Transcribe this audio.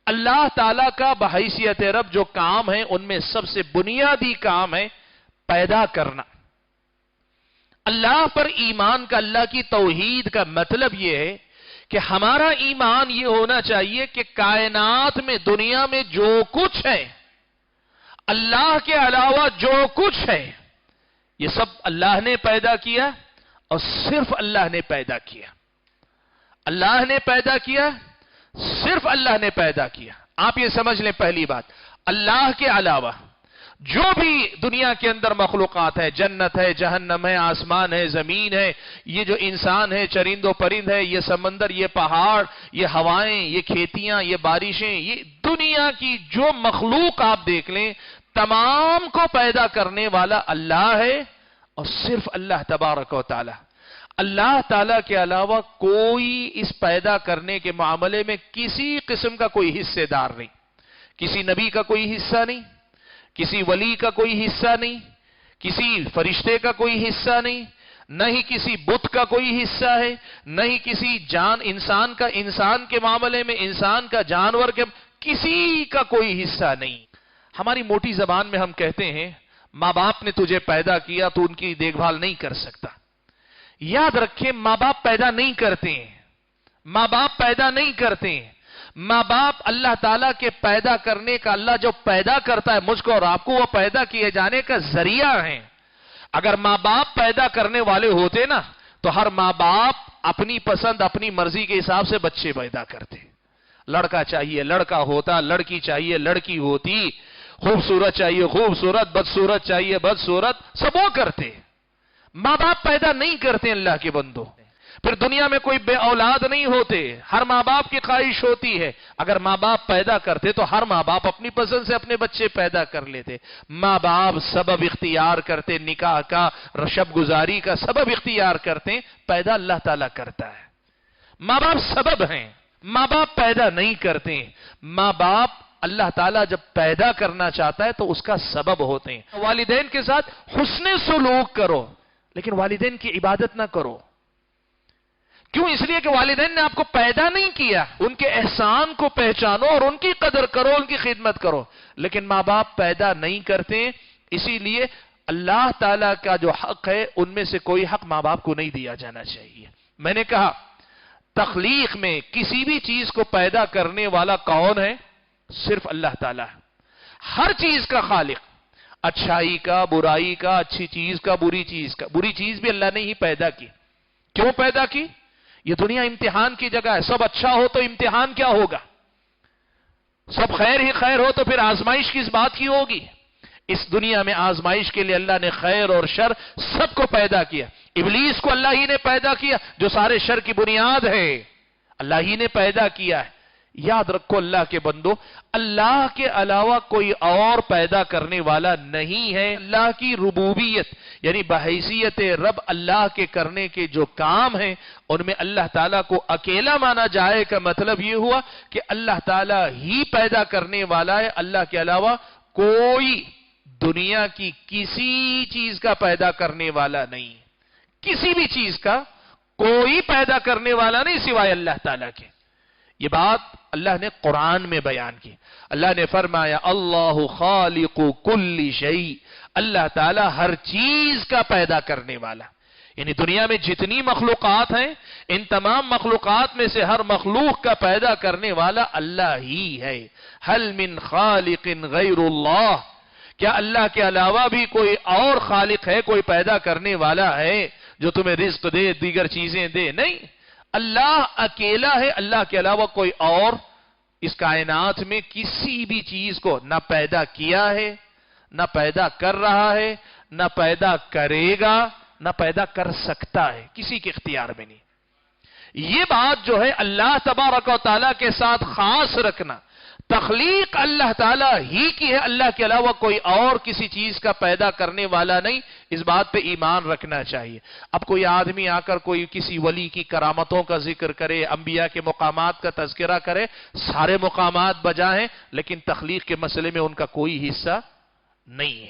اللہ تعالیٰ کا بحیثیت رب جو کام ہے ان میں سب سے بنیادی کام ہے پیدا کرنا. اللہ پر ایمان کا، اللہ کی توحید کا مطلب یہ ہے کہ ہمارا ایمان یہ ہونا چاہیے کہ کائنات میں، دنیا میں جو کچھ ہے، اللہ کے علاوہ جو کچھ ہے، یہ سب اللہ نے پیدا کیا اور صرف اللہ نے پیدا کیا. اللہ نے پیدا کیا، صرف اللہ نے پیدا کیا. آپ یہ سمجھ لیں، پہلی بات، اللہ کے علاوہ جو بھی دنیا کے اندر مخلوقات ہے، جنت ہے، جہنم ہے، آسمان ہے، زمین ہے، یہ جو انسان ہے، چرند و پرند ہے، یہ سمندر، یہ پہاڑ، یہ ہوائیں، یہ کھیتیاں، یہ بارشیں، یہ دنیا کی جو مخلوق آپ دیکھ لیں، تمام کو پیدا کرنے والا اللہ ہے اور صرف اللہ تبارک و تعالی. اللہ تعالی کے علاوہ کوئی اس پیدا کرنے کے معاملے میں کسی قسم کا کوئی حصے دار نہیں. کسی نبی کا کوئی حصہ نہیں، کسی ولی کا کوئی حصہ نہیں، کسی فرشتے کا کوئی حصہ نہیں، نہ ہی کسی بت کا کوئی حصہ ہے، نہ ہی کسی انسان کا، انسان کے معاملے میں انسان کا، جانور کے، کسی کا کوئی حصہ نہیں. ہماری موٹی زبان میں ہم کہتے ہیں ماں باپ نے تجھے پیدا کیا تو ان کی دیکھ بھال نہیں کر سکتا. یاد رکھیں، ماں باپ پیدا نہیں کرتے ہیں، ماں باپ پیدا نہیں کرتے ہیں. ماں باپ اللہ تعالیٰ کے پیدا کرنے کا، اللہ جو پیدا کرتا ہے مجھ کو اور آپ کو، وہ پیدا کیے جانے کا ذریعہ ہیں. اگر ماں باپ پیدا کرنے والے ہوتے نا تو ہر ماں باپ اپنی پسند، اپنی مرضی کے حساب سے بچے پیدا کرتے. لڑکا چاہیے لڑکا ہوتا، لڑکی چاہیے لڑکی ہوتی، خوبصورت چاہیے خوبصورت، بدصورت چاہیے بدصورت، سب وہ کرتے. ماں باپ پیدا نہیں کرتے اللہ کے بندو. پھر دنیا میں کوئی بے اولاد نہیں ہوتے، ہر ماں باپ کی خواہش ہوتی ہے. اگر ماں باپ پیدا کرتے تو ہر ماں باپ اپنی پسند سے اپنے بچے پیدا کر لیتے. ماں باپ سبب اختیار کرتے، نکاح کا، شب گزاری کا سبب اختیار کرتے، پیدا اللہ تعالیٰ کرتا ہے. ماں باپ سبب ہیں، ماں باپ پیدا نہیں کرتے. ماں باپ اللہ تعالیٰ جب پیدا کرنا چاہتا ہے تو اس کا سبب ہوتے ہیں. والدین کے ساتھ حسن سلوک کرو، لیکن والدین کی عبادت نہ کرو. کیوں؟ اس لیے کہ والدین نے آپ کو پیدا نہیں کیا. ان کے احسان کو پہچانو اور ان کی قدر کرو، ان کی خدمت کرو. لیکن ماں باپ پیدا نہیں کرتے، اسی لیے اللہ تعالیٰ کا جو حق ہے ان میں سے کوئی حق ماں باپ کو نہیں دیا جانا چاہیے. میں نے کہا تخلیق میں کسی بھی چیز کو پیدا کرنے والا کون ہے؟ صرف اللہ تعالیٰ ہے. ہر چیز کا خالق، اچھائی کا، برائی کا، اچھی چیز کا، بری چیز کا. بری چیز بھی اللہ نے ہی پیدا کی. کیوں پیدا کی؟ یہ دنیا امتحان کی جگہ ہے. سب اچھا ہو تو امتحان کیا ہوگا؟ سب خیر ہی خیر ہو تو پھر آزمائش کس بات کی ہوگی؟ اس دنیا میں آزمائش کے لیے اللہ نے خیر اور شر سب کو پیدا کیا. ابلیس کو اللہ ہی نے پیدا کیا جو سارے شر کی بنیاد ہے، اللہ ہی نے پیدا کیا ہے. یاد رکھو اللہ کے بندو، اللہ کے علاوہ کوئی اور پیدا کرنے والا نہیں ہے. اللہ کی ربوبیت یعنی بحیثیت رب اللہ کے کرنے کے جو کام ہیں ان میں اللہ تعالیٰ کو اکیلا مانا جائے کا مطلب یہ ہوا کہ اللہ تعالیٰ ہی پیدا کرنے والا ہے. اللہ کے علاوہ کوئی دنیا کی کسی چیز کا پیدا کرنے والا نہیں. کسی بھی چیز کا کوئی پیدا کرنے والا نہیں سوائے اللہ تعالیٰ کے. یہ بات اللہ نے قرآن میں بیان کی. اللہ نے فرمایا اللہ خالق کل شیء، اللہ تعالی ہر چیز کا پیدا کرنے والا. یعنی دنیا میں جتنی مخلوقات ہیں ان تمام مخلوقات میں سے ہر مخلوق کا پیدا کرنے والا اللہ ہی ہے. هل من خالق غیر اللہ، کیا اللہ کے علاوہ بھی کوئی اور خالق ہے، کوئی پیدا کرنے والا ہے جو تمہیں رزق دے، دیگر چیزیں دے؟ نہیں، اللہ اکیلا ہے. اللہ کے علاوہ کوئی اور اس کائنات میں کسی بھی چیز کو نہ پیدا کیا ہے، نہ پیدا کر رہا ہے، نہ پیدا کرے گا، نہ پیدا کر سکتا ہے. کسی کے اختیار میں نہیں. یہ بات جو ہے اللہ تبارک و تعالیٰ کے ساتھ خاص رکھنا. تخلیق اللہ تعالیٰ ہی کی ہے، اللہ کے علاوہ کوئی اور کسی چیز کا پیدا کرنے والا نہیں. اس بات پہ ایمان رکھنا چاہیے. اب کوئی آدمی آ کر کوئی کسی ولی کی کرامتوں کا ذکر کرے، انبیاء کے مقامات کا تذکرہ کرے، سارے مقامات بجا ہیں، لیکن تخلیق کے مسئلے میں ان کا کوئی حصہ نہیں ہے.